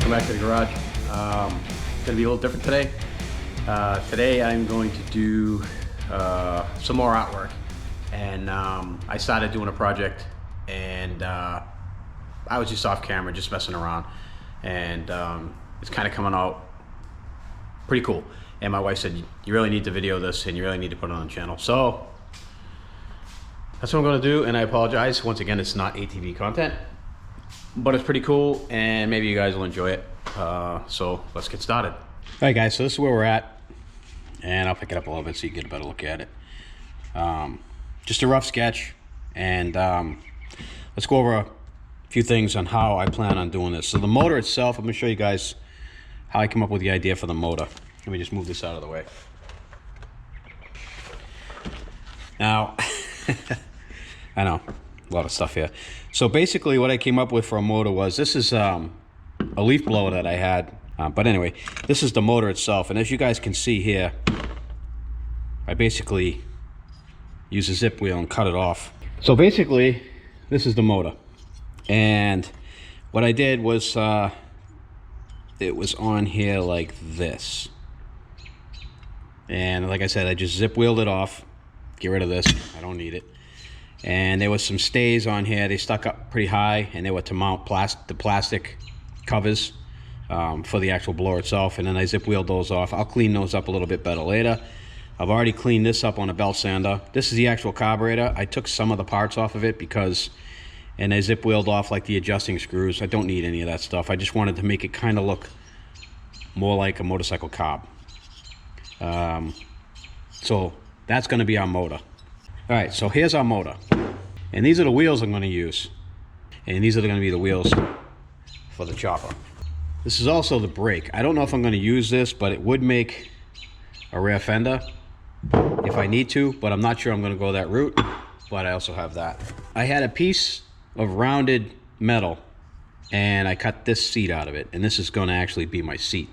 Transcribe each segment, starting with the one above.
welcome back to the garage. It's gonna be a little different today. Today I'm going to do some more artwork, and I started doing a project, and I was just off camera, just messing around, and it's kind of coming out pretty cool. And my wife said, you really need to video this, and you really need to put it on the channel. So that's what I'm gonna do, and I apologize. Once again, it's not ATV content, but it's pretty cool, and maybe you guys will enjoy it. So let's get started. All right, guys, so this is where we're at, and I'll pick it up a little bit so you get a better look at it. Just a rough sketch, and let's go over a few things on how I plan on doing this. So the motor itself, I'm gonna show you guys how I came up with the idea for the motor. Let me just move this out of the way. Now, I know, a lot of stuff here. So basically what I came up with for a motor was, this is a leaf blower that I had. But anyway, this is the motor itself. And as you guys can see here, I basically use a zip wheel and cut it off. So basically, this is the motor. And what I did was, it was on here like this. And like I said, I just zip wheeled it off. Get rid of this, I don't need it. And there was some stays on here. They stuck up pretty high, and they were to mount the plastic covers for the actual blower itself. And then I zip wheeled those off. I'll clean those up a little bit better later. I've already cleaned this up on a belt sander. This is the actual carburetor. I took some of the parts off of it and I zip wheeled off like the adjusting screws. I don't need any of that stuff. I just wanted to make it kind of look more like a motorcycle carb. So that's going to be our motor. All right, so here's our motor, and these are the wheels I'm going to use, and these are going to be the wheels for the chopper. This is also the brake. I don't know if I'm going to use this, but it would make a rear fender if I need to, but I'm not sure I'm going to go that route. But I also have that. I had a piece of rounded metal, and I cut this seat out of it, and this is going to actually be my seat.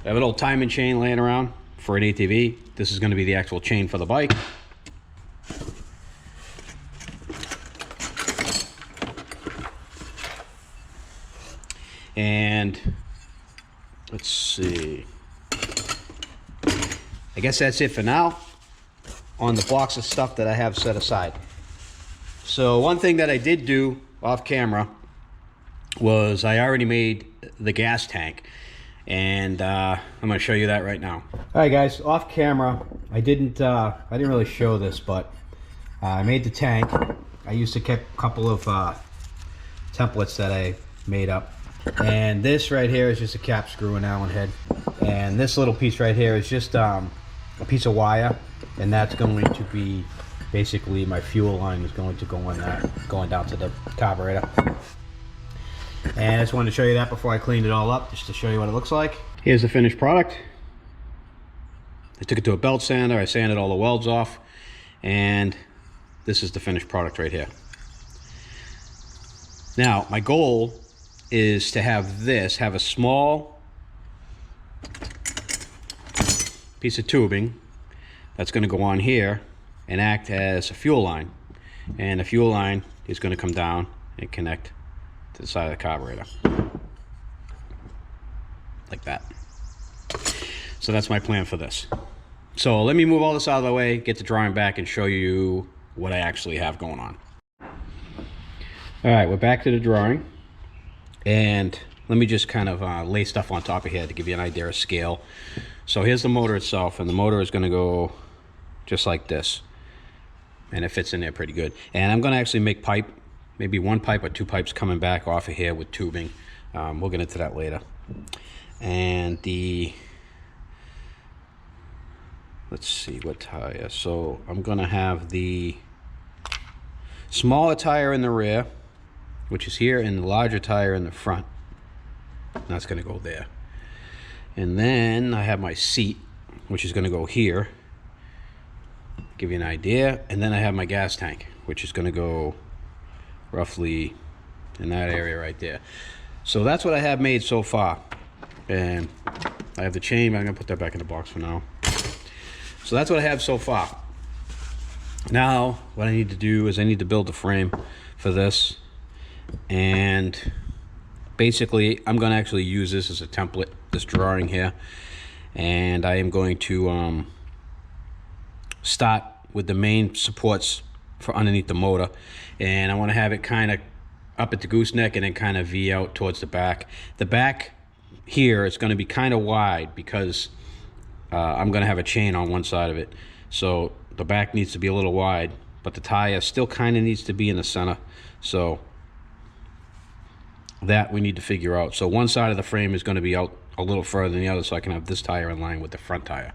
I have an old timing chain laying around for an ATV. This is going to be the actual chain for the bike. And let's see, I guess that's it for now on the box of stuff that I have set aside. So one thing that I did do off camera was I already made the gas tank, and I'm going to show you that right now. All right, guys, off camera, I didn't really show this, but I made the tank. I used to keep a couple of templates that I made up. And this right here is just a cap screw and Allen head. And this little piece right here is just a piece of wire, and that's going to be basically my fuel line is going to go on that, going down to the carburetor. And I just wanted to show you that before I cleaned it all up, just to show you what it looks like. Here's the finished product. I took it to a belt sander, I sanded all the welds off, and this is the finished product right here. Now, my goal is to have a small piece of tubing that's going to go on here and act as a fuel line. And the fuel line is going to come down and connect to the side of the carburetor. Like that. So that's my plan for this. So let me move all this out of the way, get the drawing back, and show you what I actually have going on. All right, we're back to the drawing. And let me just kind of lay stuff on top of here to give you an idea of scale. So here's the motor itself, and the motor is going to go just like this, and it fits in there pretty good. And I'm going to actually make pipe, maybe one pipe or two pipes coming back off of here with tubing. We'll get into that later. And let's see what tire. So I'm going to have the smaller tire in the rear, which is here, and the larger tire in the front. And that's going to go there. And then I have my seat, which is going to go here. Give you an idea. And then I have my gas tank, which is going to go roughly in that area right there. So that's what I have made so far. And I have the chain, but I'm going to put that back in the box for now. So that's what I have so far. Now, what I need to do is I need to build the frame for this. And basically I'm going to actually use this as a template, this drawing here, and I am going to start with the main supports for underneath the motor, and I want to have it kind of up at the gooseneck and then kind of V out towards the back. The back here is going to be kind of wide because I'm going to have a chain on one side of it, so the back needs to be a little wide, but the tire still kind of needs to be in the center, so that we need to figure out. So one side of the frame is going to be out a little further than the other, so I can have this tire in line with the front tire.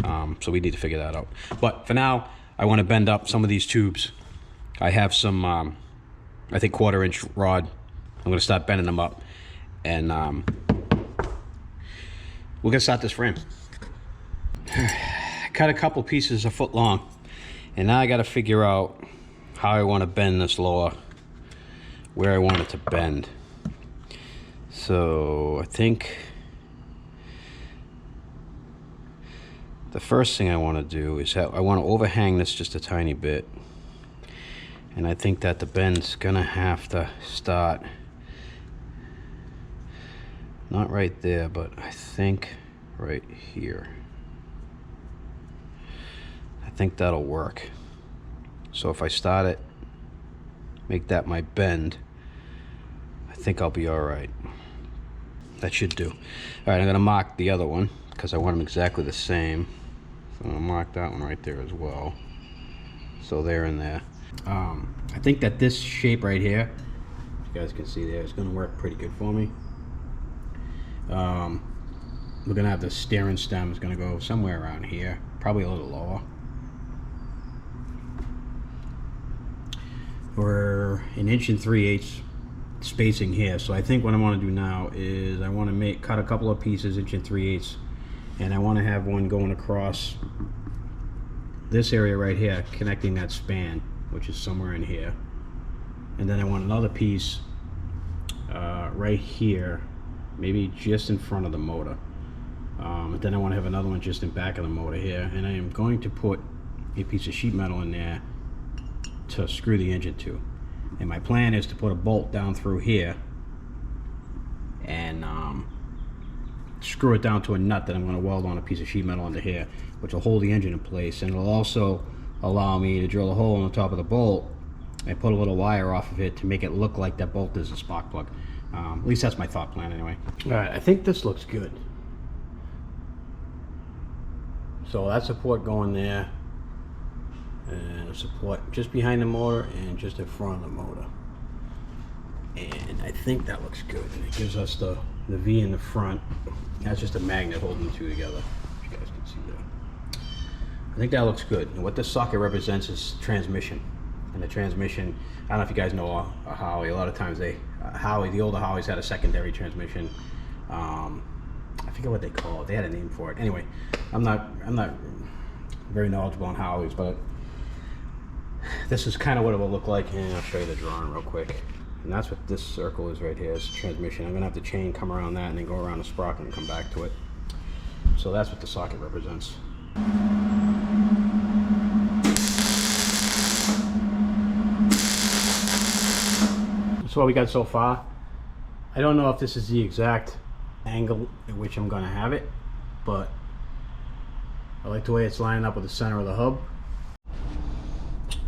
So we need to figure that out. But for now, I want to bend up some of these tubes. I have some, I think 1/4 inch rod. I'm going to start bending them up, and we're going to start this frame. Cut a couple pieces a foot long, and now I got to figure out how I want to bend this lower, where I want it to bend. So I think the first thing I want to do is I want to overhang this just a tiny bit, and I think that the bend's gonna have to start not right there, but I think right here. I think that'll work. So if I start it, make that my bend, I think I'll be all right. That should do. All right, I'm gonna mark the other one because I want them exactly the same. So I'm gonna mark that one right there as well. So they're in there. I think that this shape right here, you guys can see there, is gonna work pretty good for me. We're gonna have the steering stem is gonna go somewhere around here, probably a little lower. We're 1 3/8 inch spacing here, so I think what I want to do now is I want to cut a couple of pieces 1 3/8, and I want to have one going across this area right here, connecting that span, which is somewhere in here, and then I want another piece right here, maybe just in front of the motor, and then I want to have another one just in back of the motor here, and I am going to put a piece of sheet metal in there to screw the engine to. And my plan is to put a bolt down through here and screw it down to a nut that I'm going to weld on a piece of sheet metal under here, which will hold the engine in place, and it'll also allow me to drill a hole in the top of the bolt and put a little wire off of it to make it look like that bolt is a spark plug. At least that's my thought plan anyway. All right, I think this looks good. So that support going there, and a support just behind the motor and just in front of the motor, and I think that looks good, and it gives us the V in the front. That's just a magnet holding the two together, you guys can see that. I think that looks good. And what this socket represents is transmission, and the transmission, I don't know if you guys know a Howie. A lot of times the older Howies had a secondary transmission. I forget what they call it. They had a name for it. Anyway, I'm not very knowledgeable on Howies, but this is kind of what it will look like, and I'll show you the drawing real quick. And that's what this circle is right here, is transmission. I'm gonna have the chain come around that and then go around the sprocket and come back to it. So that's what the socket represents. That's what we got so far. I don't know if this is the exact angle at which I'm gonna have it, but I like the way it's lining up with the center of the hub.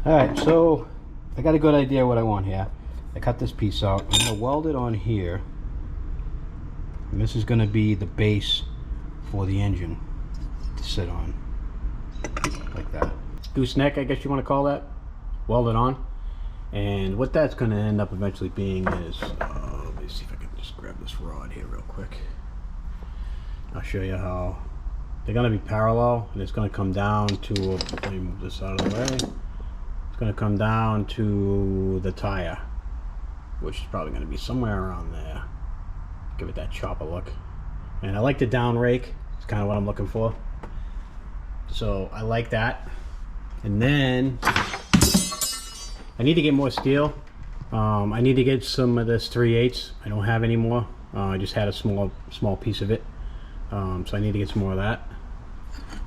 Alright, so I got a good idea what I want here. I cut this piece out. I'm going to weld it on here, and this is going to be the base for the engine to sit on, like that. Gooseneck, I guess you want to call that. Weld it on, and what that's going to end up eventually being is, let me see if I can just grab this rod here real quick. I'll show you how they're going to be parallel, and it's going to come down to, let me move this out of the way. It's going to come down to the tire, which is probably going to be somewhere around there. Give it that chopper look. And I like the down rake. It's kind of what I'm looking for. So I like that. And then I need to get more steel. I need to get some of this 3/8. I don't have any more. I just had a small piece of it. So I need to get some more of that.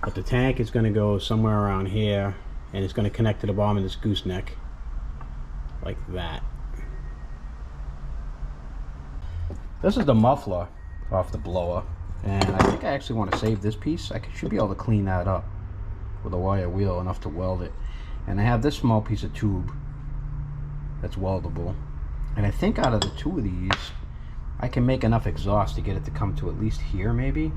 But the tank is going to go somewhere around here, and it's going to connect to the bottom of this gooseneck like that. This is the muffler off the blower, and I think I actually want to save this piece. Should be able to clean that up with a wire wheel enough to weld it. And I have this small piece of tube that's weldable, and I think out of the two of these I can make enough exhaust to get it to come to at least here, maybe.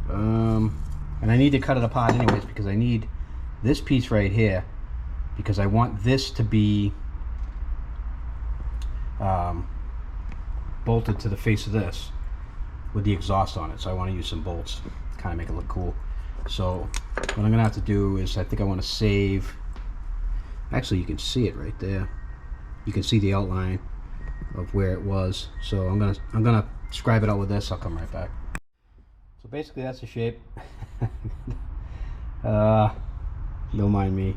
And I need to cut it apart anyways, because I need this piece right here, because I want this to be bolted to the face of this with the exhaust on it. So I want to use some bolts to kind of make it look cool. So what I'm gonna have to do is, I think I want to save, actually you can see it right there, you can see the outline of where it was. So I'm gonna scribe it out with this. I'll come right back. So basically that's the shape. Don't mind me,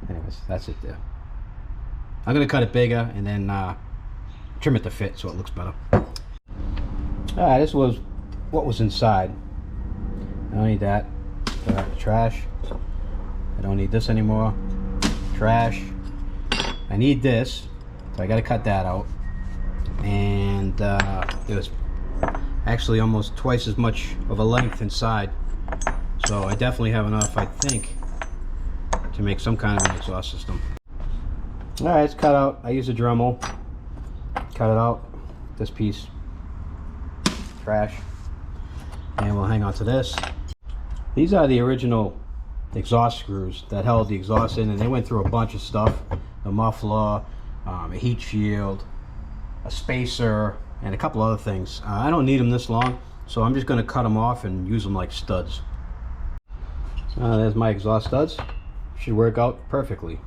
anyways, that's it there. I'm gonna cut it bigger and then trim it to fit so it looks better. Alright, this was what was inside. I don't need that. Trash. I don't need this anymore. Trash. I need this, so I gotta cut that out. And there's actually almost twice as much of a length inside, so I definitely have enough, I think, to make some kind of an exhaust system. Alright, it's cut out. I use a Dremel. Cut it out. This piece. Trash. And we'll hang on to this. These are the original exhaust screws that held the exhaust in, and they went through a bunch of stuff. A muffler, a heat shield, a spacer, and a couple other things. I don't need them this long, so I'm just going to cut them off and use them like studs. There's my exhaust studs. Should work out perfectly.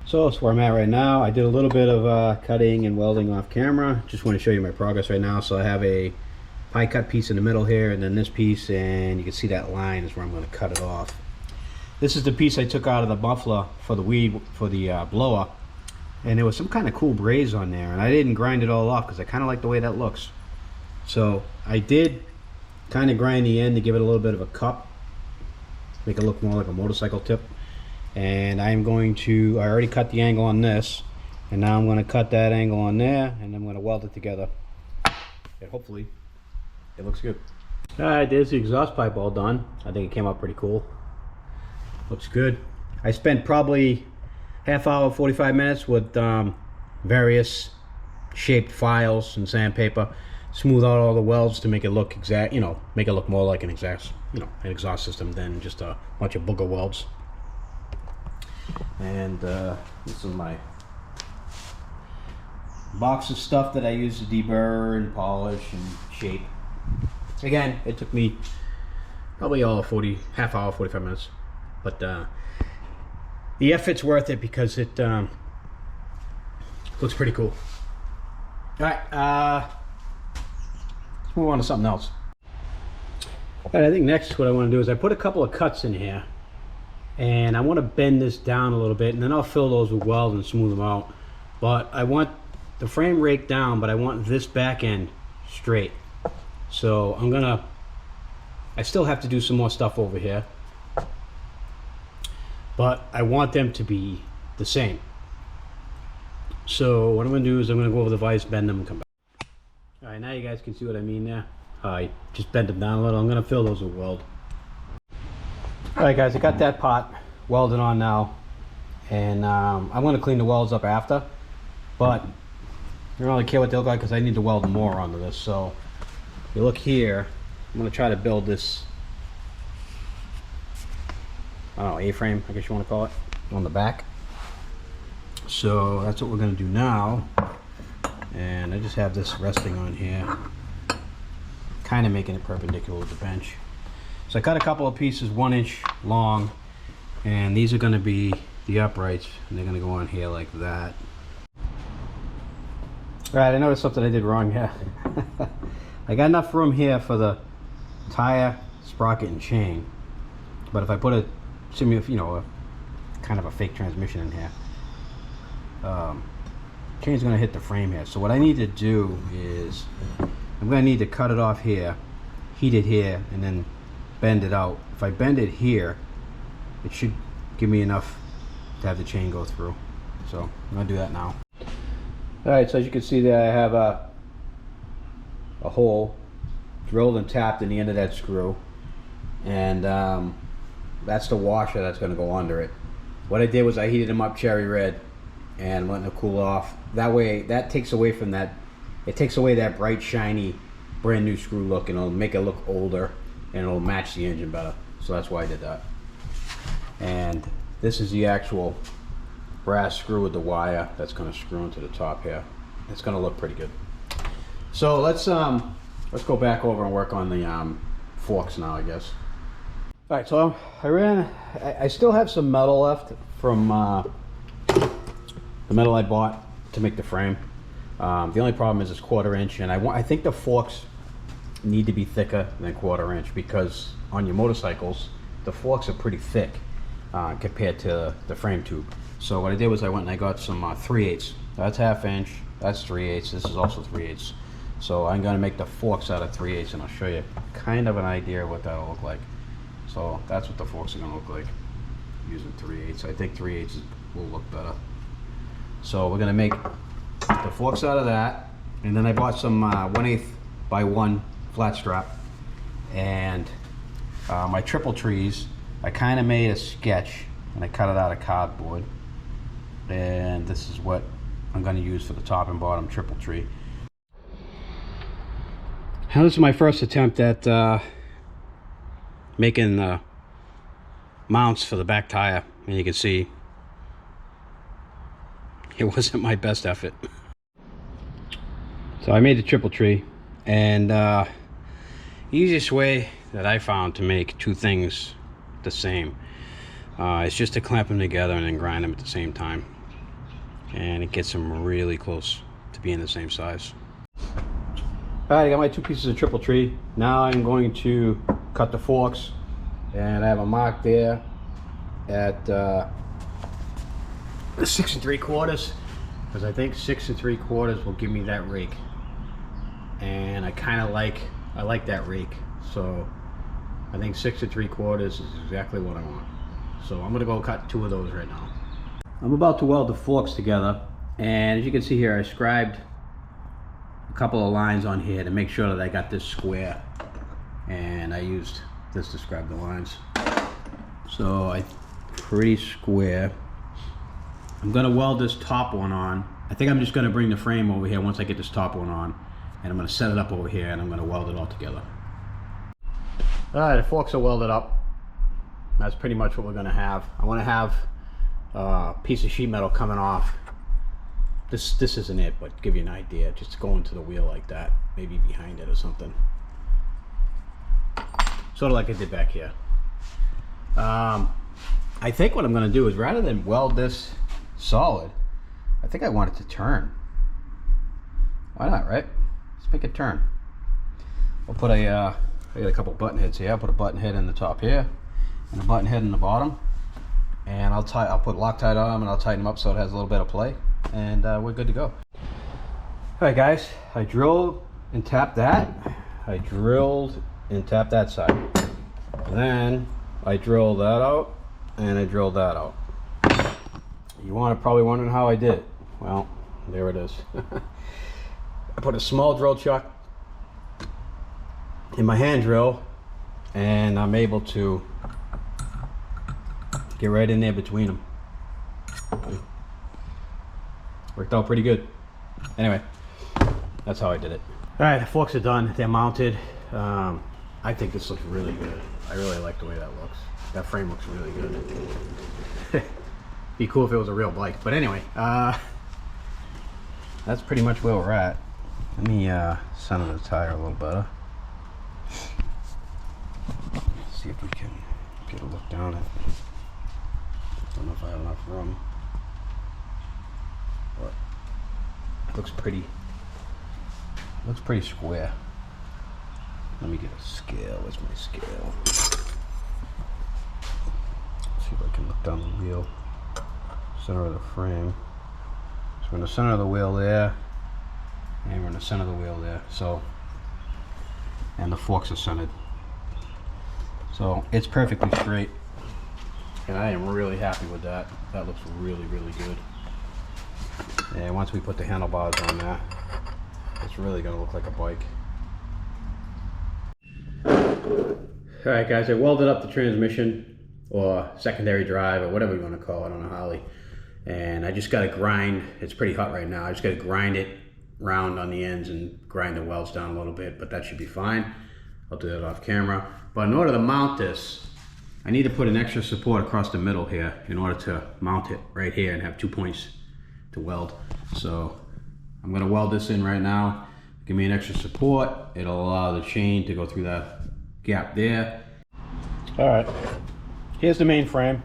So that's where I'm at right now. I did a little bit of cutting and welding off camera. Just want to show you my progress right now. So I have a pie cut piece in the middle here, and then this piece, and you can see that line is where I'm going to cut it off. This is the piece I took out of the muffler for the blower, and there was some kind of cool braze on there, and I didn't grind it all off because I kind of like the way that looks. So I did kind of grind the end to give it a little bit of a cup, make it look more like a motorcycle tip. And I'm going to, I already cut the angle on this, and now I'm going to cut that angle on there, and I'm going to weld it together, and hopefully it looks good. Alright, there's the exhaust pipe all done. I think it came out pretty cool. Looks good. I spent probably half hour, 45 minutes with various shaped files and sandpaper, smooth out all the welds to make it look exact, make it look more like an exhaust system than just a bunch of booger welds. And this is my box of stuff that I use to deburr and polish and shape. Again, it took me probably half hour, 45 minutes, but the effort's worth it because it looks pretty cool. Alright, let's move on to something else. Alright, I think next what I want to do is I put a couple of cuts in here, and I want to bend this down a little bit, and then I'll fill those with weld and smooth them out. But I want the frame raked down, but I want this back end straight. So I still have to do some more stuff over here, but I want them to be the same. So what I'm going to do is I'm going to go over the vise, bend them, and come back. Alright, now you guys can see what I mean there. I just bent them down a little. I'm going to fill those with weld. Alright guys, I got that pot welded on now, and I'm going to clean the welds up after, but I don't really care what they look like because I need to weld more onto this. So if you look here, I'm going to try to build this, I don't know, A-frame, I guess you want to call it, on the back. So that's what we're going to do now, and I just have this resting on here, kind of making it perpendicular with the bench. So I cut a couple of pieces 1 inch long, and these are going to be the uprights, and they're going to go on here like that. Alright, I noticed something I did wrong here. I got enough room here for the tire, sprocket, and chain. But if I put a kind of a fake transmission in here, chain's going to hit the frame here. So what I need to do is I'm going to need to cut it off here, heat it here, and then bend it out. If I bend it here, it should give me enough to have the chain go through. So I'm going to do that now. Alright, so as you can see there, I have a hole drilled and tapped in the end of that screw, and that's the washer that's going to go under it. What I did was I heated them up cherry red and letting them cool off. That way, that takes away from that, it takes away that bright, shiny, brand new screw look, and it'll make it look older, and it'll match the engine better. So that's why I did that. And this is the actual brass screw with the wire that's going to screw into the top here. It's going to look pretty good. So let's go back over and work on the forks now, I guess. All right, so I still have some metal left from the metal I bought to make the frame. The only problem is it's 1/4 inch, and I think the forks need to be thicker than 1/4 inch, because on your motorcycles the forks are pretty thick compared to the frame tube. So what I did was I went and I got some 3/8. That's 1/2 inch. That's 3/8. This is also 3/8. So I'm going to make the forks out of 3/8, and I'll show you kind of an idea of what that'll look like. So that's what the forks are going to look like using 3/8. I think 3/8 will look better. So we're going to make the forks out of that, and then I bought some 1/8 by 1 flat strap, and my triple trees. I kind of made a sketch and I cut it out of cardboard, and this is what I'm going to use for the top and bottom triple tree. Now this is my first attempt at making mounts for the back tire, and you can see it wasn't my best effort. So I made the triple tree, and the easiest way that I found to make two things the same is just to clamp them together and then grind them at the same time, and it gets them really close to being the same size. Alright, I got my 2 pieces of triple tree. Now I'm going to cut the forks, and I have a mark there at 6 3/4, because I think 6 3/4 will give me that rake, and I like that rake, so I think 6 3/4 is exactly what I want. So I'm gonna go cut 2 of those right now. I'm about to weld the forks together, and as you can see here, I scribed a couple of lines on here to make sure that I got this square, and I used this to scribe the lines. So I pretty square. I'm gonna weld this top one on. I think I'm just gonna bring the frame over here once I get this top one on, and I'm gonna set it up over here, and I'm gonna weld it all together. Alright, the forks are welded up. That's pretty much what we're gonna have. I wanna have a piece of sheet metal coming off. This isn't it, but give you an idea. Just go into the wheel like that, maybe behind it or something. Sort of like I did back here. I think what I'm gonna do is, rather than weld this solid, I think I want it to turn. Why not, right? Let's make it turn. I'll put I got a couple button heads here. I'll put a button head in the top here, and a button head in the bottom, and I'll put Loctite on them, and I'll tighten them up so it has a little bit of play, and we're good to go. Alright guys, I drilled and tapped that. I drilled and tapped that side. Then I drilled that out, and I drilled that out. You want to probably wondering how I did it. Well, there it is. I put a small drill chuck in my hand drill, and I'm able to get right in there between them. Worked out pretty good. Anyway, that's how I did it. Alright, the forks are done. They're mounted. I think this looks really good. I really like the way that looks. That frame looks really good. Be cool if it was a real bike. But anyway, that's pretty much where we're at. Let me center the tire a little better. See if we can get a look down it. Don't know if I have enough room, but it looks pretty Looks pretty square. Let me get a scale. Where's my scale? Let's see if I can look down the wheel. Center of the frame. So we're in the center of the wheel there, and we're in the center of the wheel there. So, and the forks are centered. So it's perfectly straight, and I am really happy with that. That looks really, really good. And once we put the handlebars on there, it's really going to look like a bike. Alright guys, I welded up the transmission, or secondary drive, or whatever you want to call it on a Harley. And I just got to grind, it's pretty hot right now, I just got to grind it round on the ends and grind the welds down a little bit, but that should be fine. I'll do that off camera. But in order to mount this, I need to put an extra support across the middle here in order to mount it right here and have 2 points to weld. So I'm going to weld this in right now. Give me an extra support. It'll allow the chain to go through that gap there. All right, here's the main frame.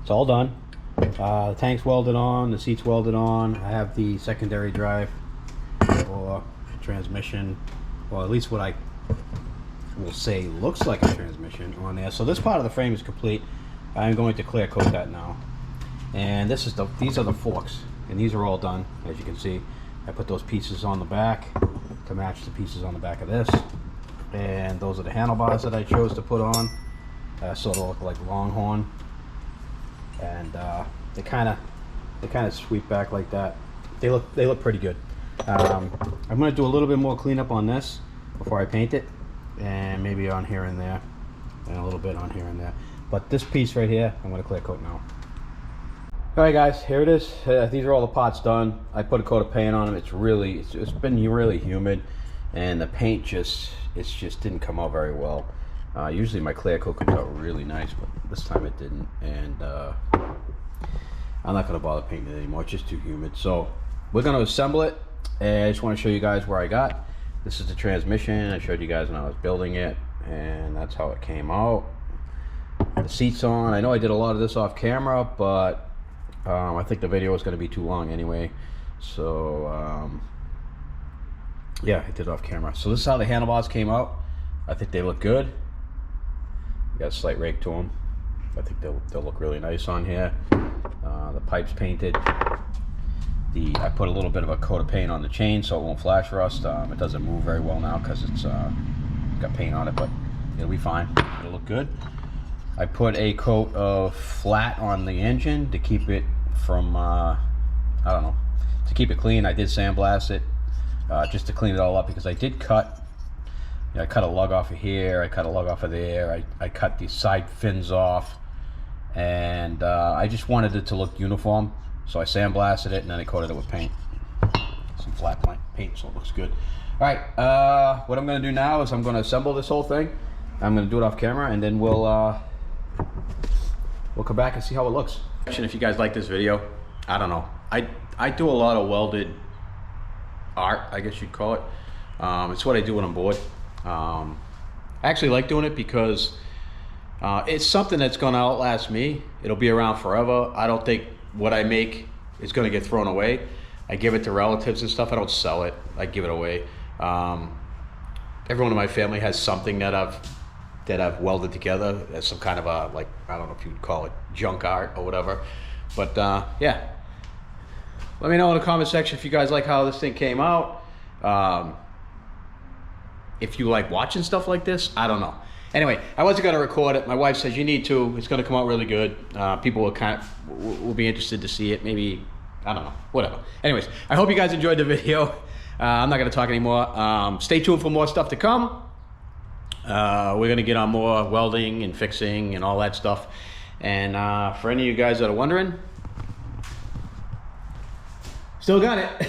It's all done. The tank's welded on, the seat's welded on. I have the secondary drive or transmission, or at least what I will say looks like a transmission on there. So this part of the frame is complete. I'm going to clear coat that now. And this is these are the forks, and these are all done, as you can see. I put those pieces on the back to match the pieces on the back of this. And those are the handlebars that I chose to put on. Sort of look like Longhorn. And they kind of sweep back like that. They look pretty good. I'm going to do a little bit more cleanup on this before I paint it, and maybe on here and there, and a little bit on here and there. But this piece right here, I'm going to clear coat now. Alright guys, here it is. These are all the parts done. I put a coat of paint on them. It's been really humid, and the paint just didn't come out very well. Usually my clear coat comes out really nice, but this time it didn't. And I'm not going to bother painting it anymore. It's just too humid. So we're going to assemble it, and I just want to show you guys where I got. This is the transmission. I showed you guys when I was building it, and that's how it came out. The seat's on. I know I did a lot of this off camera, but I think the video is going to be too long anyway, so yeah, I did it off camera. So this is how the handlebars came out. I think they look good. Got a slight rake to them. I think they'll look really nice on here. The pipe's painted. I put a little bit of a coat of paint on the chain so it won't flash rust. It doesn't move very well now because it's got paint on it, but it'll be fine. It'll look good. I put a coat of flat on the engine to keep it from, I don't know, to keep it clean. I did sandblast it just to clean it all up, because I did cut, I cut a lug off of here, I cut a lug off of there, I cut these side fins off, and I just wanted it to look uniform, so I sandblasted it and then I coated it with paint, some flat paint, so it looks good. All right, what I'm going to do now is I'm going to assemble this whole thing. I'm going to do it off camera, and then we'll come back and see how it looks. If you guys like this video, I don't know, I do a lot of welded art, I guess you'd call it. It's what I do when I'm bored. I actually like doing it because it's something that's going to outlast me. It'll be around forever. I don't think what I make is going to get thrown away. I give it to relatives and stuff. I don't sell it. I give it away. Everyone in my family has something that I've welded together as some kind of a, like, I don't know if you'd call it junk art or whatever. But yeah, let me know in the comment section if you guys like how this thing came out. If you like watching stuff like this, I don't know. Anyway, I wasn't going to record it. My wife says you need to. It's going to come out really good. People will be interested to see it. Maybe, I don't know, whatever. Anyways, I hope you guys enjoyed the video. I'm not going to talk anymore. Stay tuned for more stuff to come. We're going to get on more welding and fixing and all that stuff. And for any of you guys that are wondering, still got it.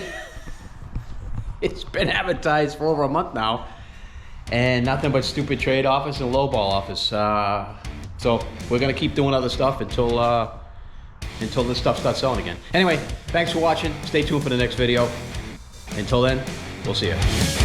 It's been advertised for over a month now, and nothing but stupid trade office and lowball office. So we're going to keep doing other stuff until this stuff starts selling again. Anyway, thanks for watching. Stay tuned for the next video. Until then, we'll see you.